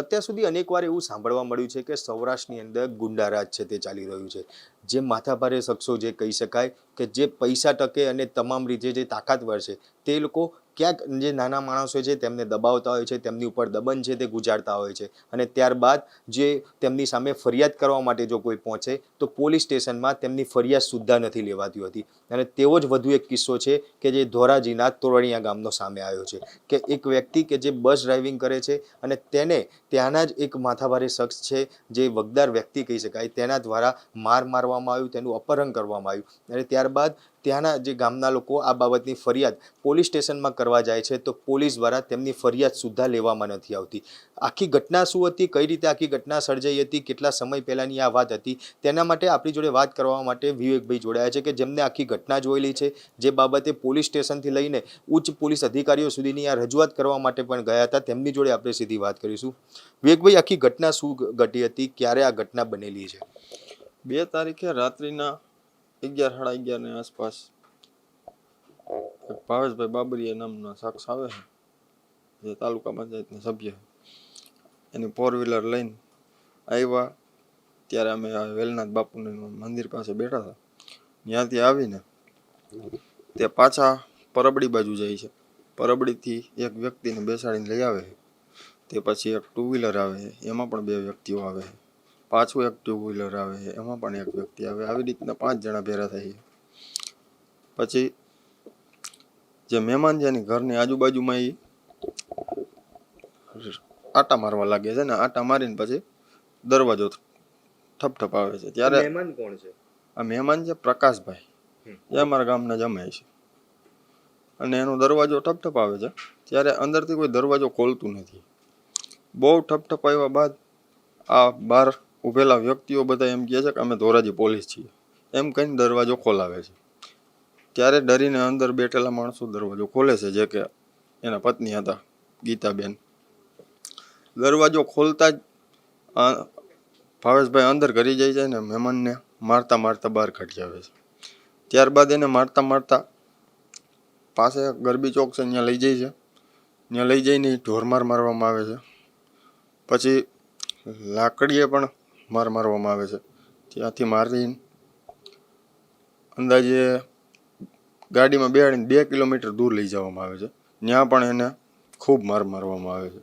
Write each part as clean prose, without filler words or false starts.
અત્યાર સુધી અનેકવાર એવું સાંભળવા મળ્યું છે કે સૌરાષ્ટ્રની અંદર ગુંડારાજ છે તે ચાલી રહ્યું છે, જે માથાભારે શખ્સો જે કહી શકાય કે જે પૈસા ટકે અને તમામ રીતે જે તાકાતવર છે તે લોકો ક્યાંક જે નાના માણસો છે તેમને દબાવતા હોય છે, તેમની ઉપર દબન છે તે ગુજારતા હોય છે અને ત્યારબાદ જે તેમની સામે ફરિયાદ કરવા માટે જો કોઈ પહોંચે તો પોલીસ સ્ટેશનમાં તેમની ફરિયાદ સુદ્ધા નથી લેવાતી હોતી. અને તેવો જ વધુ એક કિસ્સો છે કે જે ધોરાજીના તોરણિયા ગામનો સામે આવ્યો છે કે એક વ્યક્તિ કે જે બસ ડ્રાઇવિંગ કરે છે અને તેને ત્યાંના જ એક માથાભારે શખ્સ છે જે વગદાર વ્યક્તિ કહી શકાય તેના દ્વારા મારવામાં આવ્યું, તેનું અપહરણ કરવામાં આવ્યું અને ત્યારબાદ ત્યાંના જે ગામના લોકો આ બાબતની ફરિયાદ પોલીસ સ્ટેશનમાં કરવા જાય છે તો પોલીસ દ્વારા તેમની ફરિયાદ સુદ્ધા લેવામાં નથી આવતી. આખી ઘટના શું હતી, કઈ રીતે આખી ઘટના સર્જાઈ હતી, કેટલા સમય પહેલાંની આ વાત હતી, તેના માટે આપણી જોડે વાત કરવા માટે વિવેકભાઈ જોડાયા છે કે જેમને આખી ઘટના જોયેલી છે, જે બાબતે પોલીસ સ્ટેશનથી લઈને ઉચ્ચ પોલીસ અધિકારીઓ સુધીની આ રજૂઆત કરવા માટે પણ ગયા હતા. તેમની જોડે આપણે સીધી વાત કરીશું. વિવેકભાઈ, આખી ઘટના શું ઘટી હતી, ક્યારે આ ઘટના બનેલી છે? 2 તારીખે રાત્રિના 11 સાડા 11 ની આસપાસ ભાવેશભાઈ બાબરીયા નામના શખ્સ આવે છે, જે તાલુકા પંચાયતના સભ્ય, એની 4 વ્હીલર લઈને આવ્યા. ત્યારે અમે વેલનાથ બાપુના મંદિર પાસે બેઠા હતા. ત્યાંથી આવીને તે પાછા પરબડી બાજુ જાય છે. પરબડીથી એક વ્યક્તિને બેસાડીને લઈ આવે છે. તે પછી એક 2 વ્હીલર આવે છે, એમાં પણ 2 વ્યક્તિઓ આવે છે. પાછું એક 2 વ્હીલર આવે છે, એમાં પણ એક વ્યક્તિ આવે. આવી રીતના 5 જણા ભેરા થાય છે. પછી જે મહેમાન છે એની ઘરની આજુબાજુમાં એ આટા મારવા લાગે છે ને આટા મારીને પછી દરવાજો ઠપઠપાવે છે. ત્યારે મહેમાન કોણ છે? આ મહેમાન છે પ્રકાશભાઈ, એ અમારા ગામના જમાય છે. અને એનો દરવાજો ઠપઠપાવે છે. ત્યારે અંદરથી કોઈ દરવાજો ખોલતું નથી. બહુ ઠપઠપાવ્યા બાદ આ બહાર ઊભેલા વ્યક્તિઓ બધા એમ કહે છે કે અમે ધોરાજી પોલીસ છીએ, એમ કહીને દરવાજો ખોલાવે છે. ત્યારે ડરીને અંદર બેઠેલા માણસો દરવાજો ખોલે છે, જે કે એના પત્ની હતા ગીતાબેન. દરવાજો ખોલતા જ ભાવેશભાઈ અંદર ઘરી જાય છે ને મહેમાનને મારતા મારતા બહાર કાઢી આવે છે. ત્યારબાદ એને મારતા મારતા પાસે ગરબી ચોક છે ત્યાં લઈ જાય છે. ત્યાં લઈ જઈને ઢોરમાર મારવામાં આવે છે. પછી લાકડીએ પણ મારવામાં આવે છે. ત્યાંથી મારીને અંદાજે ગાડીમાં બેહાડીને 2 કિલોમીટર દૂર લઈ જવામાં આવે છે. ત્યાં પણ એને ખૂબ મારવામાં આવે છે.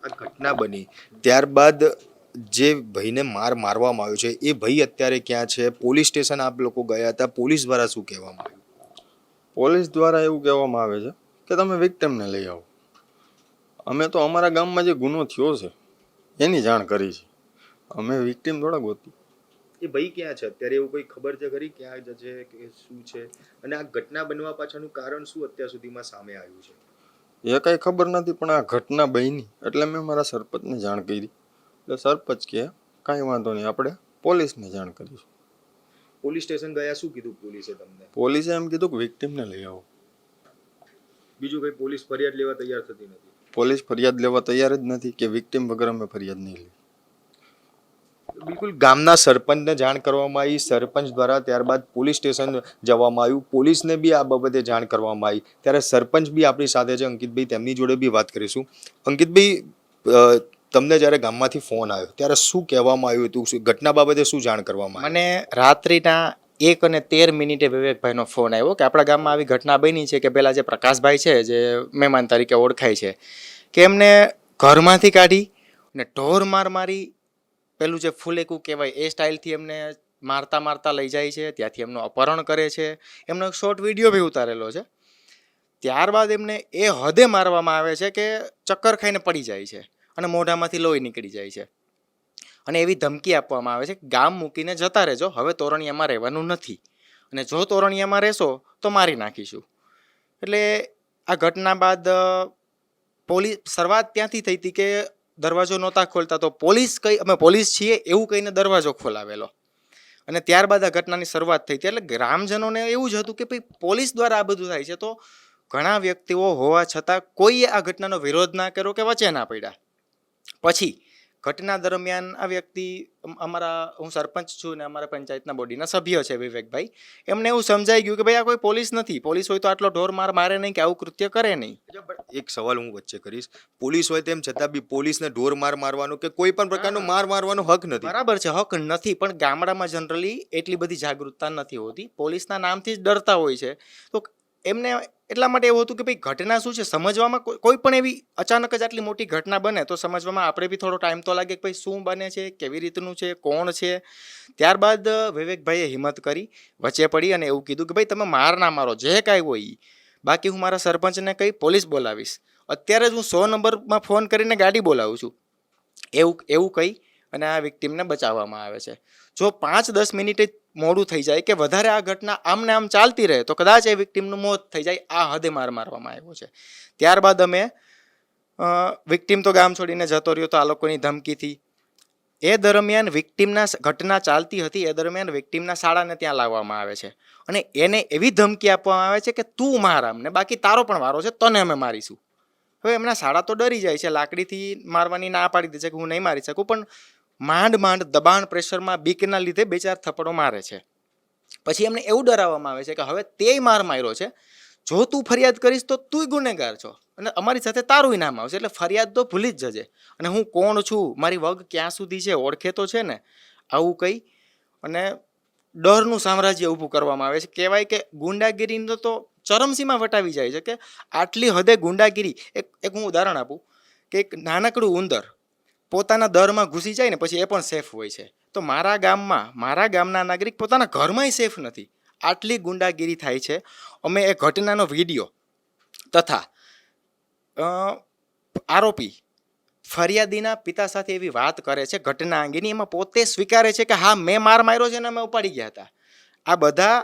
આ ઘટના બની ત્યારબાદ જે ભાઈને મારવામાં આવ્યો છે એ ભાઈ અત્યારે ક્યાં છે? પોલીસ સ્ટેશન આપ લોકો ગયા હતા, પોલીસ દ્વારા શું કહેવામાં આવ્યું? પોલીસ દ્વારા એવું કહેવામાં આવે છે કે તમે વિક્ટિમને લઈ આવો. અમે તો અમારા ગામમાં જે ગુનો થયો છે એની જાણ કરી છે. અમે વિક્ટિમ થોડા ગોતી. એ ભાઈ ક્યાં છે અત્યારે? એવું કોઈ ખબર છે ખરી ક્યાં છે કે શું છે? અને આ ઘટના બનવા પાછળનું કારણ શું અત્યાર સુધીમાં સામે આવ્યું છે? એ કાંઈ ખબર નથી, પણ આ ઘટના બની એટલે મેં મારા સરપંચને જાણ કરી. એટલે સરપંચ કહે કાંઈ વાંધો નહીં, આપણે પોલીસને જાણ કરીશું. પોલીસ સ્ટેશન ગયા, શું કીધું પોલીસે તમને? પોલીસે એમ કીધું કે વિક્ટિમને લઈ આવો. બીજું કઈ પોલીસ ફરિયાદ લેવા તૈયાર થતી નથી? પોલીસ ફરિયાદ લેવા તૈયાર જ નથી કે વિક્ટિમ વગર અમે ફરિયાદ નહીં લઈએ. બિલકુલ, ગામના સરપંચને જાણ કરવામાં આવી, સરપંચ દ્વારા ત્યારબાદ પોલીસ સ્ટેશન જવામાં આવ્યું, પોલીસને બી આ બાબતે જાણ કરવામાં આવી. ત્યારે સરપંચ બી આપણી સાથે છે અંકિતભાઈ, તેમની જોડે બી વાત કરીશું. અંકિતભાઈ, તમને જ્યારે ગામમાંથી ફોન આવ્યો ત્યારે શું કહેવામાં આવ્યું હતું? ઘટના બાબતે શું જાણ કરવામાં આવી? મને રાત્રિના 1:13 વિવેકભાઈનો ફોન આવ્યો કે આપણા ગામમાં આવી ઘટના બની છે કે પેલા જે પ્રકાશભાઈ છે, જે મહેમાન તરીકે ઓળખાય છે, કે એમને ઘરમાંથી કાઢી ને ઢોર મારી પેલું જે ફૂલેકું કહેવાય એ સ્ટાઇલથી એમને મારતા લઈ જાય છે. ત્યાંથી એમનું અપહરણ કરે છે. એમનો એક શોર્ટ વિડીયો બી ઉતારેલો છે. ત્યારબાદ એમને એ હદે મારવામાં આવે છે કે ચક્કર ખાઈને પડી જાય છે અને મોઢામાંથી લોહી નીકળી જાય છે. અને એવી ધમકી આપવામાં આવે છે કે ગામ મૂકીને જતા રહેજો, હવે તોરણિયામાં રહેવાનું નથી, અને જો તોરણિયામાં રહેશો તો મારી નાખીશું. એટલે આ ઘટના બાદ શરૂઆત ત્યાંથી થઈ હતી કે દરવાજો નહોતા ખોલતા, તો અમે પોલીસ છીએ એવું કહીને દરવાજો ખોલાવેલો. અને ત્યારબાદ આ ઘટનાની શરૂઆત થઈ હતી. એટલે ગ્રામજનોને એવું જ હતું કે ભાઈ પોલીસ દ્વારા આ બધું થાય છે, તો ઘણા વ્યક્તિઓ હોવા છતાં કોઈએ આ ઘટનાનો વિરોધ ના કર્યો કે વચ્ચે ના પડ્યા. પછી ઘટના દરમિયાન આ વ્યક્તિ હું સરપંચ છું ને અમારા પંચાયતના બોડીના સભ્ય છે વિવેકભાઈ, એમને એવું સમજાઈ ગયું કે ભાઈ આ કોઈ પોલીસ નથી, પોલીસ હોય તો આટલો ઢોર માર મારે નહીં કે આવું કૃત્ય કરે નહીં. એક સવાલ હું વચ્ચે કરીશ, પોલીસ હોય તેમ છતાં બી પોલીસને ઢોર માર મારવાનો કે કોઈ પણ પ્રકારનો માર મારવાનો હક નથી. બરાબર છે, હક નથી, પણ ગામડામાં જનરલી એટલી બધી જાગૃતતા નથી હોતી, પોલીસના નામથી જ ડરતા હોય છે. તો એમને એટલા માટે એવું હતું કે ભાઈ ઘટના શું છે સમજવામાં, કોઈ પણ એવી અચાનક જ આટલી મોટી ઘટના બને તો સમજવામાં આપણે બી થોડો ટાઈમ તો લાગે કે ભાઈ શું બને છે, કેવી રીતનું છે, કોણ છે. ત્યારબાદ વિવેકભાઈએ હિંમત કરી, વચ્ચે પડી અને એવું કીધું કે ભાઈ તમે માર ના મારો, જે કાંઈ હોય ઈ. બાકી હું મારા સરપંચને કહી પોલીસ બોલાવીશ, અત્યારે જ હું 100 નંબરમાં ફોન કરીને ગાડી બોલાવું છું, એવું કહી અને આ વિક્ટીમને બચાવવામાં આવે છે. જો 5-10 મિનિટે મોડું થઈ જાય કે વધારે આ ઘટના આમને આમ ચાલતી રહે તો કદાચ એ વિક્ટીમનું મોત થઈ જાય. આ હદે માર મારવામાં આવ્યો છે. ત્યારબાદ અમે વિક્ટીમ તો ગામ છોડીને જતો રહ્યો તો આ લોકોની ધમકીથી. એ દરમિયાન વિક્ટીમના ઘટના ચાલતી હતી, એ દરમિયાન વિક્ટીમના શાળાને ત્યાં લાવવામાં આવે છે અને એને એવી ધમકી આપવામાં આવે છે કે તું માર અમને, બાકી તારો પણ વારો છે, તને અમે મારીશું. હવે એમના શાળા તો ડરી જાય છે, લાકડીથી મારવાની ના પાડી દે છે કે હું નહીં મારી શકું, પણ માંડ દબાણ પ્રેશરમાં બીકના લીધે 2-4 થપ્પડો મારે છે. પછી એમને એવું ડરાવવામાં આવે છે કે હવે તે માર માર્યો છે, જો તું ફરિયાદ કરીશ તો તુંય ગુનેગાર છો અને અમારી સાથે તારું નામ આવશે, એટલે ફરિયાદ તો ભૂલી જ જજે અને હું કોણ છું, મારી વગ ક્યાં સુધી છે, ઓળખે તો છે ને, આવું કહી અને ડરનું સામ્રાજ્ય ઊભું કરવામાં આવે છે. કહેવાય કે ગુંડાગીરીનો તો ચરમસીમા વટાવી જાય છે કે આટલી હદે ગુંડાગીરી. એક હું ઉદાહરણ આપું કે એક નાનકડું ઉંદર પોતાના દરમાં ઘૂસી જાય ને પછી એ પણ સેફ હોય છે, તો મારા ગામના નાગરિક પોતાના ઘરમાંય સેફ નથી. આટલી ગુંડાગીરી થાય છે. અમે એ ઘટનાનો વિડીયો તથા આરોપી ફરિયાદીના પિતા સાથે એવી વાત કરે છે ઘટના અંગેની, એમાં પોતે સ્વીકારે છે કે હા મેં માર માર્યો છે અને અમે ઉપાડી ગયા હતા. આ બધા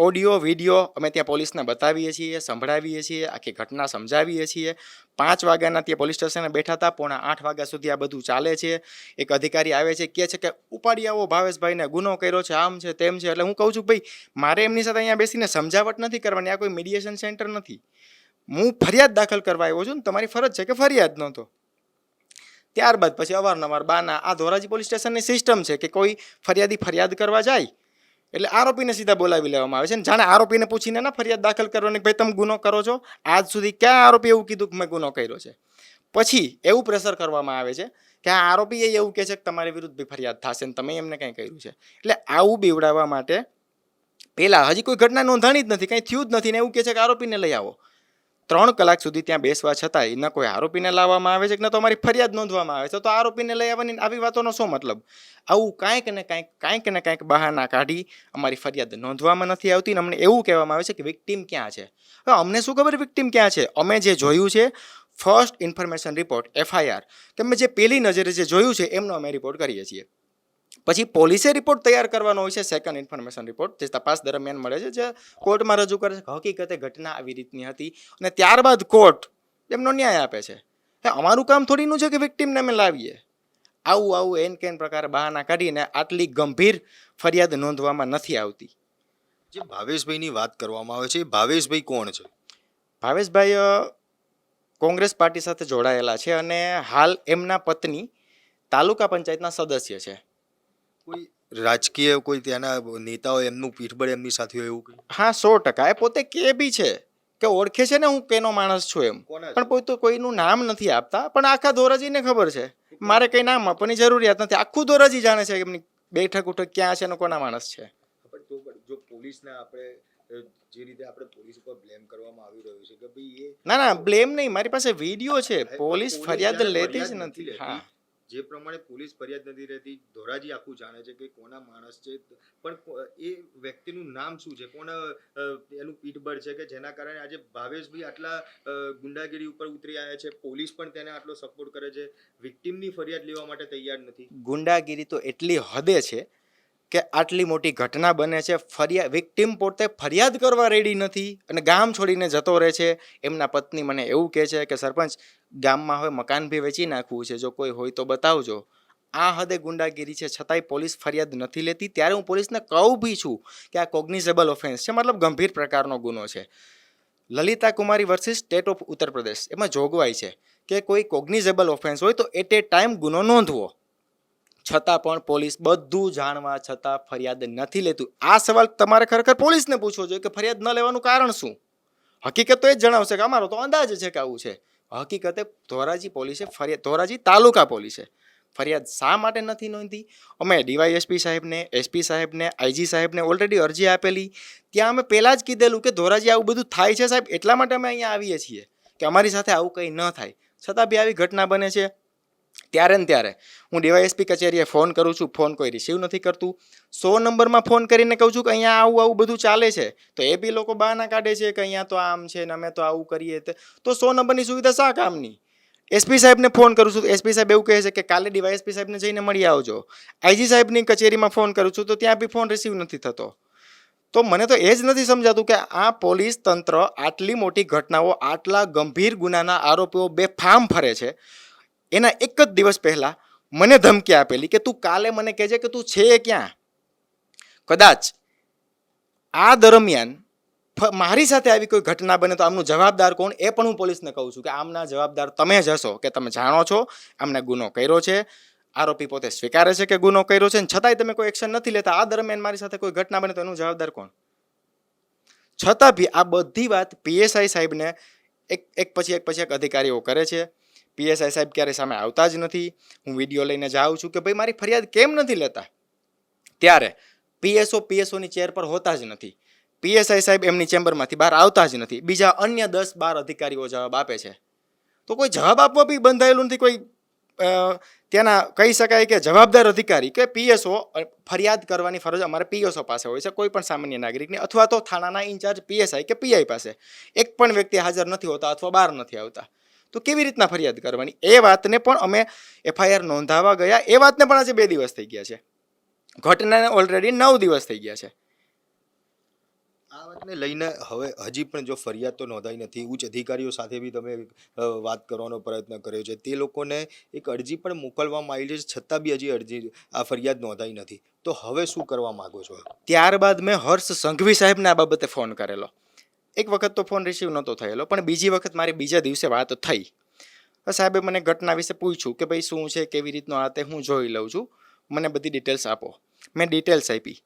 ઓડિયો વિડીયો અમે ત્યાં પોલીસને બતાવીએ છીએ, સંભળાવીએ છીએ, આખી ઘટના સમજાવીએ છીએ. 5 વાગ્યાના ત્યાં પોલીસ સ્ટેશને બેઠા હતા, 7:45 વાગ્યા સુધી આ બધું ચાલે છે. એક અધિકારી આવે છે, કહે છે કે ઉપાડી આવો ભાવેશભાઈને, ગુનો કર્યો છે, આમ છે તેમ છે. એટલે હું કહું છું ભાઈ મારે એમની સાથે અહીંયા બેસીને સમજાવટ નથી કરવાની, આ કોઈ મીડિયેશન સેન્ટર નથી, હું ફરિયાદ દાખલ કરવા આવ્યો છું ને તમારી ફરજ છે કે ફરિયાદ નહોતો. ત્યારબાદ પછી અવારનવાર બાના આ ધોરાજી પોલીસ સ્ટેશનની સિસ્ટમ છે કે કોઈ ફરિયાદી ફરિયાદ કરવા જાય એટલે આરોપીને સીધા બોલાવી લેવામાં આવે છે ને જાણે આરોપીને પૂછીને ના ફરિયાદ દાખલ કરવાની, ભાઈ તમે ગુનો કરો છો, આજ સુધી ક્યાં આરોપી એવું કીધું કે મેં ગુનો કર્યો છે. પછી એવું પ્રેશર કરવામાં આવે છે કે આ આરોપી એવું કહે છે કે તમારી વિરુદ્ધ બી ફરિયાદ થશે ને તમે એમને કંઈ કર્યું છે. એટલે આવું બીવડાવવા માટે પહેલાં હજી કોઈ ઘટના નોંધાણી જ નથી, કંઈ થયું જ નથી ને એવું કહે છે કે આરોપીને લઈ આવો. 3 કલાક સુધી ત્યાં બેસવા છતાંય ન કોઈ આરોપીને લાવવામાં આવે છે કે ન તો અમારી ફરિયાદ નોંધવામાં આવે છે, તો આરોપીને લઈ આવવાની આવી વાતોનો શું મતલબ? આવું કાંઈક ને કાંઈક બહાના કાઢી અમારી ફરિયાદ નોંધવામાં નથી આવતી ને અમને એવું કહેવામાં આવે છે કે વિક્ટીમ ક્યાં છે. હવે અમને શું ખબર વિક્ટીમ ક્યાં છે? અમે જે જોયું છે ફર્સ્ટ ઇન્ફોર્મેશન રિપોર્ટ FIR કે અમે જે પહેલી નજરે જે જોયું છે એમનો અમે રિપોર્ટ કરીએ છીએ. પછી પોલીસે રિપોર્ટ તૈયાર કરવાનો હોય છે, સેકન્ડ ઇન્ફોર્મેશન રિપોર્ટ, જે તપાસ દરમિયાન મળે છે, જે કોર્ટમાં રજૂ કરે છે કે હકીકતે ઘટના આવી રીતની હતી અને ત્યારબાદ કોર્ટ એમનો ન્યાય આપે છે. અમારું કામ થોડીનું છે કે વિક્ટીમને અમે લાવીએ. આવું એન કેન પ્રકારે બહાના કાઢીને આટલી ગંભીર ફરિયાદ નોંધવામાં નથી આવતી. જે ભાવેશભાઈની વાત કરવામાં આવે છે, ભાવેશભાઈ કોણ છે? ભાવેશભાઈ કોંગ્રેસ પાર્ટી સાથે જોડાયેલા છે અને હાલ એમના પત્ની તાલુકા પંચાયતના સદસ્ય છે. કોઈ રાજકીય કોઈ ત્યાંના નેતાઓ એમનું પીઠબળ એમની સાથે હોય એવું કંઈ? હા, 100%. એ પોતે કે બી છે કે ઓળખે છે ને હું કેનો માણસ છું એમ, પણ પોતે કોઈનું નામ નથી આપતા. પણ આખા ધોરાજીને ખબર છે, મારે કંઈ નામ આપવાની જરૂરિયાત નથી, આખું ધોરાજી જાણે છે કે એમની બેઠક ઉઠક ક્યાં છે ને કોના માણસ છે. જો પોલીસને આપણે જે રીતે આપણે પોલીસ ઉપર બ્લેમ કરવામાં આવી રહ્યું છે કે ભાઈ એ ના બ્લેમ નહીં, મારી પાસે વિડીયો છે, પોલીસ ફરિયાદ લેતી જ નથી. હા, જે પ્રમાણે પોલીસ ફરિયાદ નથી રહેતી, ધોરાજી આખું જાણે છે કે કોના માણસ છે, પણ એ વ્યક્તિનું નામ શું છે, કોના એનું પીઠબળ છે કે જેના કારણે આજે ભાવેશભાઈ આટલા ગુંડાગીરી ઉપર ઉતરી આવ્યા છે, પોલીસ પણ તેને આટલો સપોર્ટ કરે છે, વિક્ટીમની ફરિયાદ લેવા માટે તૈયાર નથી. ગુંડાગીરી તો એટલી હદે છે કે આટલી મોટી ઘટના બને છે, વિક્ટીમ પોતે ફરિયાદ કરવા રેડી નથી અને ગામ છોડીને જતો રહે છે. એમના પત્ની મને એવું કહે છે કે સરપંચ ગામમાં હવે મકાન બી વેચી નાખવું છે, જો કોઈ હોય તો બતાવજો. આ હદે ગુંડાગીરી છે, છતાંય પોલીસ ફરિયાદ નથી લેતી. ત્યારે હું પોલીસને કહું બી છું કે આ કોગ્નિઝેબલ ઓફેન્સ છે, મતલબ ગંભીર પ્રકારનો ગુનો છે. લલિતા કુમારી versus state of Uttar Pradesh, એમાં જોગવાઈ છે કે કોઈ કોગ્નિઝેબલ ઓફેન્સ હોય તો એટ એ ટાઈમ ગુનો નોંધવો, છતાં પણ પોલીસ બધું જાણવા છતાં ફરિયાદ નથી લેતું. આ સવાલ તમારે ખરેખર પોલીસને પૂછવો જોઈએ કે ફરિયાદ ન લેવાનું કારણ શું. હકીકત તો એ જ જણાવશે કે અમારો તો અંદાજ છે કે આવું છે. હકીકતે ધોરાજી પોલીસે ધોરાજી તાલુકા પોલીસે ફરિયાદ શા માટે નથી નોંધી? અમે ડીવાયએસપી સાહેબને, એસપી સાહેબને, આઈજી સાહેબને ઓલરેડી અરજી આપેલી. ત્યાં અમે પહેલાં જ કીધેલું કે ધોરાજી આવું બધું થાય છે સાહેબ, એટલા માટે અમે અહીંયા આવીએ છીએ કે અમારી સાથે આવું કંઈ ન થાય. છતાં બી આવી ઘટના બને છે. ત્યારે ને ત્યારે હું ડીવાયએસપી કચેરીએ ફોન કરું છું, ફોન કોઈ રિસીવ નથી કરતું. 100 નંબરમાં ફોન કરીને કહું છું કે અહીંયા આવું બધું ચાલે છે, તો એ બી લોકો બહાના કાઢે છે કે અહીંયા તો આમ છે ને અમે તો આવું કરીએ. તો 100 નંબરની સુવિધા શા કામની? એસપી સાહેબને ફોન કરું છું તો એસપી સાહેબ એવું કહે છે કે કાલે ડીવાયએસપી સાહેબને જઈને મળી આવજો. આઈજી સાહેબની કચેરીમાં ફોન કરું છું તો ત્યાં બી ફોન રિસીવ નથી થતો. તો મને તો એ જ નથી સમજાતું કે આ પોલીસ તંત્ર આટલી મોટી ઘટનાઓ, આટલા ગંભીર ગુનાના આરોપીઓ બેફામ ફરે છે. એના એક જ દિવસ પહેલાં મને ધમકી આપેલી કે તું કાલે મને કહેજે કે તું છે ક્યાં. કદાચ આ દરમિયાન મારી સાથે આવી કોઈ ઘટના બને તો આમનું જવાબદાર કોણ, એ પણ હું પોલીસને કહું છું કે આમના જવાબદાર તમે જ હશો, કે તમે જાણો છો આમને ગુનો કર્યો છે, આરોપી પોતે સ્વીકારે છે કે ગુનો કર્યો છે, છતાંય તમે કોઈ એક્શન નથી લેતા. આ દરમિયાન મારી સાથે કોઈ ઘટના બને તો એનું જવાબદાર કોણ? છતાં બી આ બધી વાત પીએસઆઈ સાહેબને એક પછી એક અધિકારીઓ કરે છે. પીએસઆઈ સાહેબ ક્યારે સામે આવતા જ નથી. હું વિડીયો લઈને જાઉં છું કે ભાઈ મારી ફરિયાદ કેમ નથી લેતા, ત્યારે પીએસઓની ચેર પર હોતા જ નથી. પીએસઆઈ સાહેબ એમની ચેમ્બરમાંથી બહાર આવતા જ નથી. બીજા અન્ય 10-12 અધિકારીઓ જવાબ આપે છે. તો કોઈ જવાબ આપવા બી બંધાયેલું નથી. કોઈ ત્યાંના કહી શકાય કે જવાબદાર અધિકારી કે પીએસઓ, ફરિયાદ કરવાની ફરજ અમારે પીએસઓ પાસે હોય છે, કોઈ પણ સામાન્ય નાગરિકની, અથવા તો થાણાના ઇન્ચાર્જ પીએસઆઈ કે પીઆઈ પાસે. એક પણ વ્યક્તિ હાજર નથી હોતા અથવા બહાર નથી આવતા. તો કેવી રીતના ફરિયાદ કરવાની? એ વાતને પણ અમે એફઆઈઆર નોંધાવા ગયા, એ વાતને પણ આજે 2 દિવસ થઈ ગયા છે. ઘટનાને ઓલરેડી 9 દિવસ થઈ ગયા છે. આ વાતને લઈને હવે હજી પણ જો ફરિયાદ તો નોંધાઈ નથી. ઉચ્ચ અધિકારીઓ સાથે બી તમે વાત કરવાનો પ્રયત્ન કર્યો છે, તે લોકોને એક અરજી પણ મોકલવામાં આવી છે, છતાં બી હજી આ ફરિયાદ નોંધાઈ નથી. તો હવે શું કરવા માંગો છો? ત્યારબાદ મેં હર્ષ સંઘવી સાહેબને આ બાબતે ફોન કરેલો. એક વખત તો ફોન રિસીવ નહોતો થયેલો, પણ બીજી વખત મારી બીજા દિવસે વાત થઈ. સાહેબે મને ઘટના વિશે પૂછ્યું કે ભાઈ શું છે, કેવી રીતનો આ તે, હું જોઈ લઉં છું, મને બધી ડિટેલ્સ આપો. મેં ડિટેલ્સ આપી.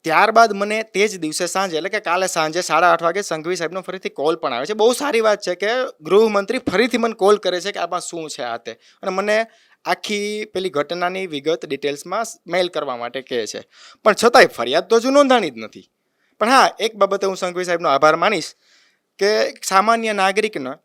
ત્યારબાદ મને તે જ દિવસે સાંજે, એટલે કે કાલે સાંજે 8:30 વાગે સંઘવી સાહેબનો ફરીથી કોલ પણ આવે છે. બહુ સારી વાત છે કે ગૃહમંત્રી ફરીથી મને કોલ કરે છે કે આમાં શું છે આ તે, અને મને આખી પેલી ઘટનાની વિગત ડિટેલ્સમાં મેલ કરવા માટે કહે છે. પણ છતાંય ફરિયાદ તો હજુ નોંધાણી જ નથી. પણ હા, એક બાબતે હું સંઘવી સાહેબનો આભાર માનીશ કે સામાન્ય નાગરિકને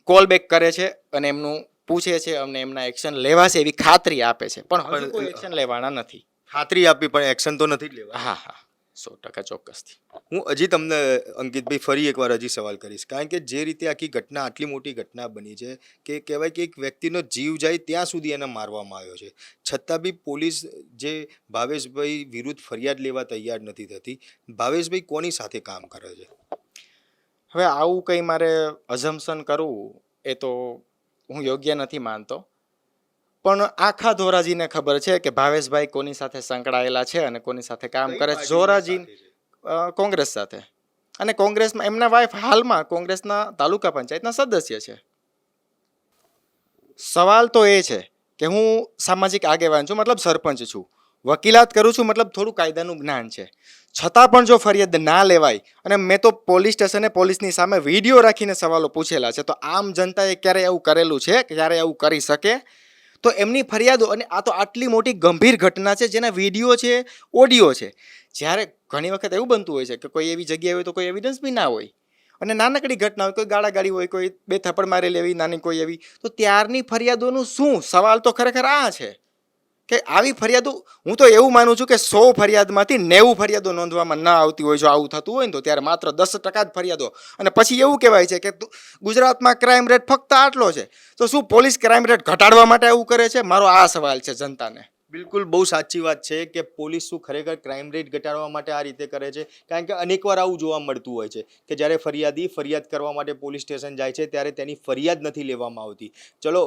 કોલ બેક કરે છે અને એમનું પૂછે છે, અમને એમના એક્શન લેવાશે એવી ખાતરી આપે છે. પણ હજુ કોઈ એક્શન લેવાના નથી. ખાતરી આપી પણ એક્શન તો નથી લેવા. હા, 100% ચોક્કસથી. હું હજી તમને અંકિતભાઈ ફરી એકવાર હજી સવાલ કરીશ, કારણ કે જે રીતે આખી ઘટના, આટલી મોટી ઘટના બની છે કે કહેવાય કે એક વ્યક્તિનો જીવ જાય ત્યાં સુધી એને મારવામાં આવ્યો છે, છતાં બી પોલીસ જે ભાવેશભાઈ વિરુદ્ધ ફરિયાદ લેવા તૈયાર નથી થતી. ભાવેશભાઈ કોની સાથે કામ કરે છે? હવે આવું કંઈ મારે અઝમ્પશન કરવું એ તો હું યોગ્ય નથી માનતો, પણ આખા ધોરાજીને ખબર છે કે ભાવેશભાઈ કોની સાથે સંકળાયેલા છે અને કોની સાથે કામ કરે છે. ધોરાજી કોંગ્રેસ સાથે, અને કોંગ્રેસમાં એમના વાઇફ હાલમાં કોંગ્રેસના તાલુકા પંચાયતના સદસ્ય છે. સવાલ તો એ છે કે હું સામાજિક આગેવાન છું, મતલબ સરપંચ છું, વકીલાત કરું છું, મતલબ થોડું કાયદાનું જ્ઞાન છે, છતાં પણ જો ફરિયાદ ના લેવાય, અને મેં તો પોલીસ સ્ટેશને પોલીસની સામે વિડીયો રાખીને સવાલો પૂછેલા છે, તો આમ જનતાએ ક્યારે એવું કરેલું છે, ક્યારે એવું કરી શકે? તો એમની ફરિયાદો, અને આ તો આટલી મોટી ગંભીર ઘટના છે જેના વિડીયો છે, ઓડિયો છે. જ્યારે ઘણી વખત એવું બનતું હોય છે કે કોઈ એવી જગ્યાએ હોય તો કોઈ એવિડન્સ બી ના હોય, અને નાનકડી ઘટના હોય, કોઈ ગાળાગાળી હોય, કોઈ 2 થપ્પડ મારેલી એવી નાની કોઈ એવી, તો ત્યારની ફરિયાદોનું શું? સવાલ તો ખરેખર આ છે કે આવી ફરિયાદો, હું તો એવું માનું છું કે 100 ફરિયાદમાંથી 90 ફરિયાદો નોંધવામાં ન આવતી હોય. જો આવું થતું હોય ને તો ત્યારે માત્ર 10% જ ફરિયાદો, અને પછી એવું કહેવાય છે કે ગુજરાતમાં ક્રાઇમ રેટ ફક્ત આટલો છે, તો શું પોલીસ ક્રાઇમ રેટ ઘટાડવા માટે આવું કરે છે? મારો આ સવાલ છે જનતાને. બિલકુલ બહુ સાચી વાત છે કે પોલીસ શું ખરેખર ક્રાઇમ રેટ ઘટાડવા માટે આ રીતે કરે છે? કારણ કે અનેકવાર આવું જોવા મળતું હોય છે કે જ્યારે ફરિયાદી ફરિયાદ કરવા માટે પોલીસ સ્ટેશન જાય છે ત્યારે તેની ફરિયાદ નથી લેવામાં આવતી. ચલો,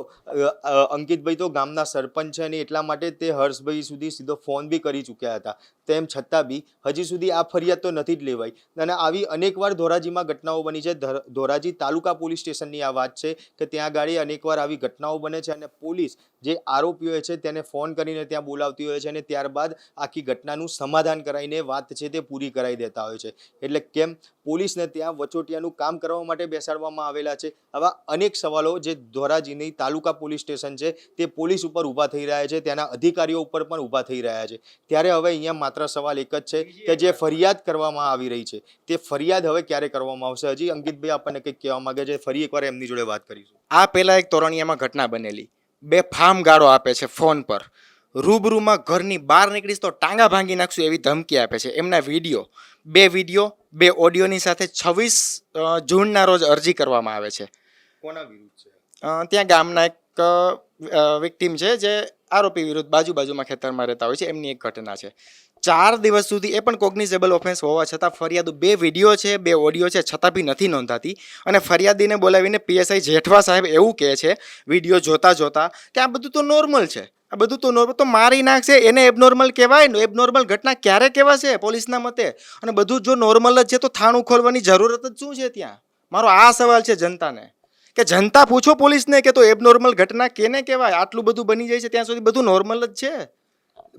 અંકિતભાઈ તો ગામના સરપંચ છે અને એટલા માટે તે હર્ષભાઈ સુધી સીધો ફોન બી કરી ચૂક્યા હતા. તેમ છતાં બી હજી સુધી આ ફરિયાદ તો નથી જ લેવાઈ. અને આવી અનેકવાર ધોરાજીમાં ઘટનાઓ બની છે. ધોરાજી તાલુકા પોલીસ સ્ટેશનની આ વાત છે કે ત્યાં ગાડી અનેકવાર આવી ઘટનાઓ બને છે અને પોલીસ જે આરોપીઓ હોય છે તેને ફોન કરીને ત્યાં બોલાવતી હોય છે અને ત્યારબાદ આખી ઘટનાનું સમાધાન કરાવીને વાત છે તે પૂરી કરાવી દેતા હોય છે. એટલે કેમ પોલીસને ત્યાં વચોટિયાનું કામ કરવા માટે બેસાડવામાં આવેલા છે? આવા અનેક સવાલો જે ધોરાજીની તાલુકા પોલીસ સ્ટેશન છે તે પોલીસ ઉપર ઊભા થઈ રહ્યા છે, ત્યાંના અધિકારીઓ ઉપર પણ ઊભા થઈ રહ્યા છે. ત્યારે હવે અહીંયા માત્ર સવાલ એક જ છે કે જે ફરિયાદ કરવામાં આવી રહી છે તે ફરિયાદ હવે ક્યારે કરવામાં આવશે? હજી અંકિતભાઈ આપણને કંઈક કહેવા માંગે છે, ફરી એકવાર એમની જોડે વાત કરીશું. આ પહેલા એક તોરણિયામાં ઘટના બનેલી, બે ફાર્મ ગાળો આપે છે ફોન પર, રૂબરૂમાં ઘરની બહાર નીકળીશ તો ટાંગા ભાંગી નાખશું એવી ધમકી આપે છે. એમના વિડીયો બે ઓડિયોની સાથે 26 જૂનના રોજ અરજી કરવામાં આવે છે. કોના વિરુદ્ધ છે? ત્યાં ગામના એક વિક્ટીમ છે જે આરોપી વિરુદ્ધ બાજુમાં ખેતરમાં રહેતા હોય છે, એમની એક ઘટના છે. 4 દિવસ સુધી, એ પણ કોગ્નિઝેબલ ઓફેન્સ હોવા છતાં ફરિયાદો, 2 વિડીયો છે, 2 ઓડિયો છે, છતાં બી નથી નોંધાતી. અને ફરિયાદીને બોલાવીને પીએસઆઈ જેઠવા સાહેબ એવું કહે છે વિડીયો જોતા કે આ બધું તો નોર્મલ છે, આ બધું તો નોર્મલ, તો મારી નાખશે એને એબનોર્મલ કહેવાય? એબનોર્મલ ઘટના ક્યારે કહેવાશે પોલીસના મતે? અને બધું જો નોર્મલ જ છે તો થાણું ખોલવાની જરૂરત જ શું છે ત્યાં? મારો આ સવાલ છે જનતાને, કે જનતા પૂછો પોલીસને કે તો એબનોર્મલ ઘટના કેને કહેવાય? આટલું બધું બની જાય છે ત્યાં સુધી બધું નોર્મલ જ છે.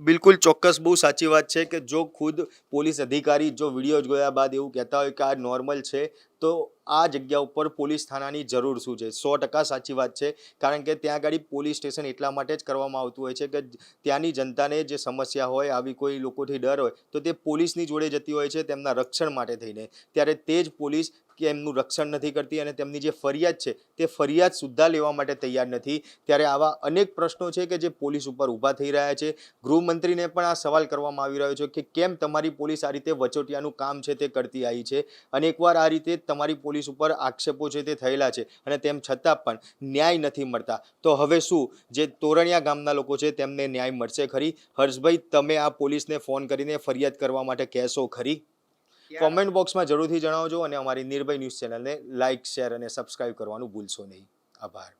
બિલકુલ ચોક્કસ, બહુ સાચી વાત છે કે જો ખુદ પોલીસ અધિકારી જો વિડીયો જોયા બાદ એવું કહેતા હોય કે આ નોર્મલ છે તો આ જગ્યા ઉપર પોલીસ થાનાની જરૂર શું છે? 100% સાચી વાત છે. કારણ કે ત્યાં આગળ પોલીસ સ્ટેશન એટલા માટે જ કરવામાં આવતું હોય છે કે ત્યાંની જનતાને જે સમસ્યા હોય, આવી કોઈ લોકોથી ડર હોય તો તે પોલીસની જોડે જતી હોય છે તેમના રક્ષણ માટે થઈને. ત્યારે તે જ પોલીસ કે એમનું રક્ષણ નથી કરતી અને તેમની જે ફરિયાદ છે તે ફરિયાદ સુદ્ધા લેવા માટે તૈયાર નથી. ત્યારે આવા અનેક પ્રશ્નો છે કે જે પોલીસ ઉપર ઊભા થઈ રહ્યા છે. ગૃહમંત્રીને પણ આ સવાલ કરવામાં આવી રહ્યો છે કે કેમ તમારી પોલીસ આ રીતે વચોટિયાનું કામ છે તે કરતી આવી છે? અનેકવાર આ રીતે તમારી પોલીસ ઉપર આક્ષેપો છે તે થયેલા છે અને તેમ છતાં પણ ન્યાય નથી મળતા. તો હવે શું જે તોરણિયા ગામના લોકો છે તેમને ન્યાય મળશે ખરી? હર્ષભાઈ, તમે આ પોલીસને ફોન કરીને ફરિયાદ કરવા માટે કહેશો ખરી? કોમેન્ટ બોક્સમાં જરૂરથી જણાવજો અને અમારી નિર્ભય ન્યૂઝ ચેનલને લાઇક, શેર અને સબસ્ક્રાઇબ કરવાનું ભૂલશો નહીં. આભાર.